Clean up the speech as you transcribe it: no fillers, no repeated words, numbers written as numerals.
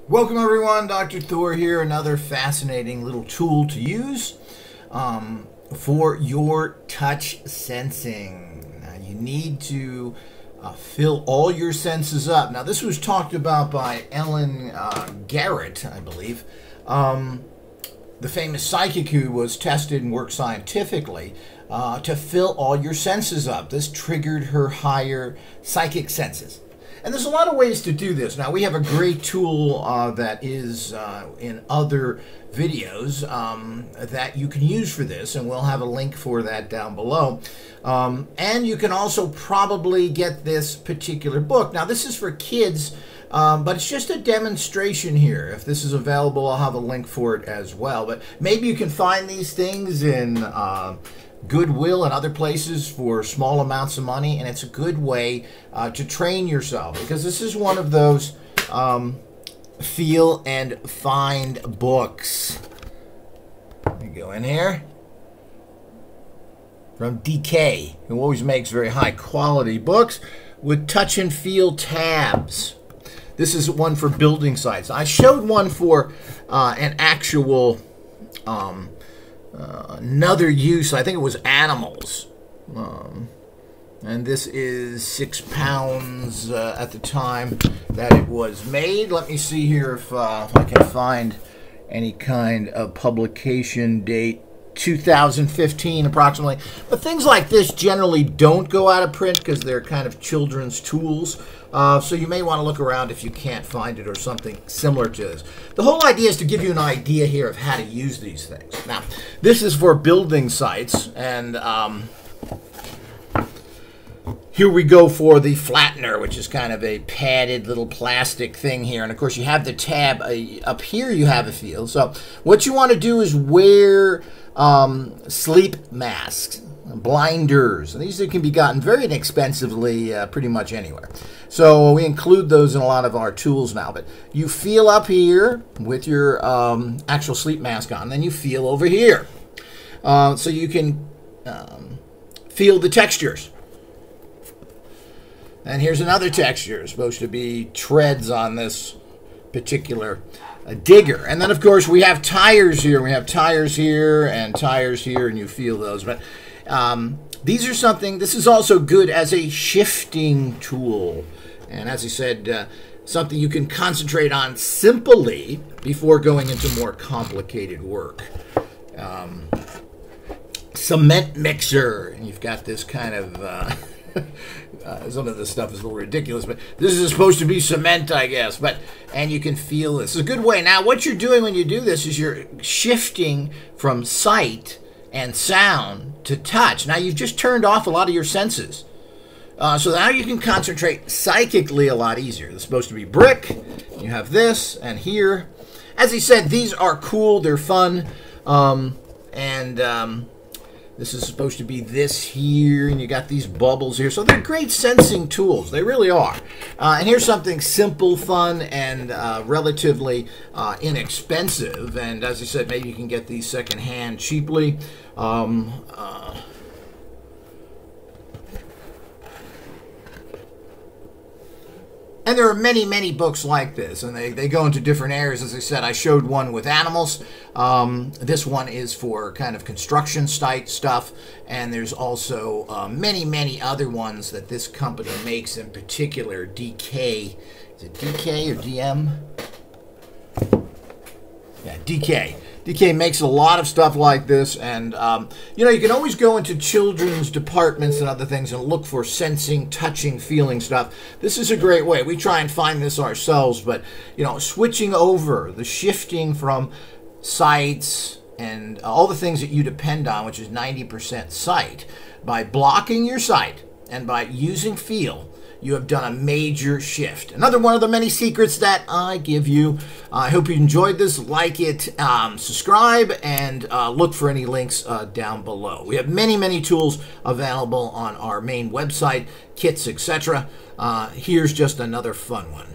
Welcome everyone, Dr. Thor here. Another fascinating little tool to use for your touch sensing. Now, you need to fill all your senses up. Now this was talked about by Ellen Garrett, I believe. The famous psychic who was tested and worked scientifically to fill all your senses up. This triggered her higher psychic senses. And there's a lot of ways to do this. Now, we have a great tool that is in other videos that you can use for this, and we'll have a link for that down below. And you can also probably get this particular book. Now, this is for kids, but it's just a demonstration here. If this is available, I'll have a link for it as well. But maybe you can find these things in Goodwill and other places for small amounts of money, and it's a good way to train yourself, because this is one of those feel and find books. Let me go in here. From DK, who always makes very high quality books with touch and feel tabs. This is one for building sites. I showed one for an actual another use. I think it was animals, and this is £6 at the time that it was made. Let me see here if I can find any kind of publication date. 2015 approximately. But things like this generally don't go out of print because they're kind of children's tools. So you may want to look around if you can't find it or something similar to this. The whole idea is to give you an idea here of how to use these things. Now, this is for building sites, and here we go for the flattener, which is kind of a padded little plastic thing here. And of course, you have the tab up here. You have a feel. So what you want to do is wear sleep masks, blinders, and these can be gotten very inexpensively pretty much anywhere. So we include those in a lot of our tools now. But you feel up here with your actual sleep mask on, then you feel over here. So you can feel the textures. And here's another texture. It's supposed to be treads on this particular digger. And then, of course, we have tires here. We have tires here and tires here, and you feel those. But these are something, this is also good as a shifting tool. And as I said, something you can concentrate on simply before going into more complicated work. Cement mixer. And you've got this kind of... some of this stuff is a little ridiculous, but this is supposed to be cement, I guess. And you can feel this. It's a good way. Now, what you're doing when you do this is you're shifting from sight and sound to touch. Now, you've just turned off a lot of your senses. So now you can concentrate psychically a lot easier. It's supposed to be brick. You have this and here. As he said, these are cool. They're fun. This is supposed to be this here, and you got these bubbles here. So they're great sensing tools. They really are. And here's something simple, fun, and relatively inexpensive. And as I said, maybe you can get these secondhand cheaply. And there are many, many books like this, and they go into different areas. As I said, I showed one with animals. This one is for kind of construction site stuff, and there's also many, many other ones that this company makes, in particular, DK. Is it DK or DM? Yeah, DK. DK makes a lot of stuff like this, and you know, you can always go into children's departments and other things and look for sensing, touching, feeling stuff. This is a great way. We try and find this ourselves, but you know, switching over, the shifting from sights and all the things that you depend on, which is 90% sight, by blocking your sight and by using feel, you have done a major shift. Another one of the many secrets that I give you. I hope you enjoyed this. Like it, subscribe, and look for any links down below. We have many, many tools available on our main website, kits, etc. Here's just another fun one.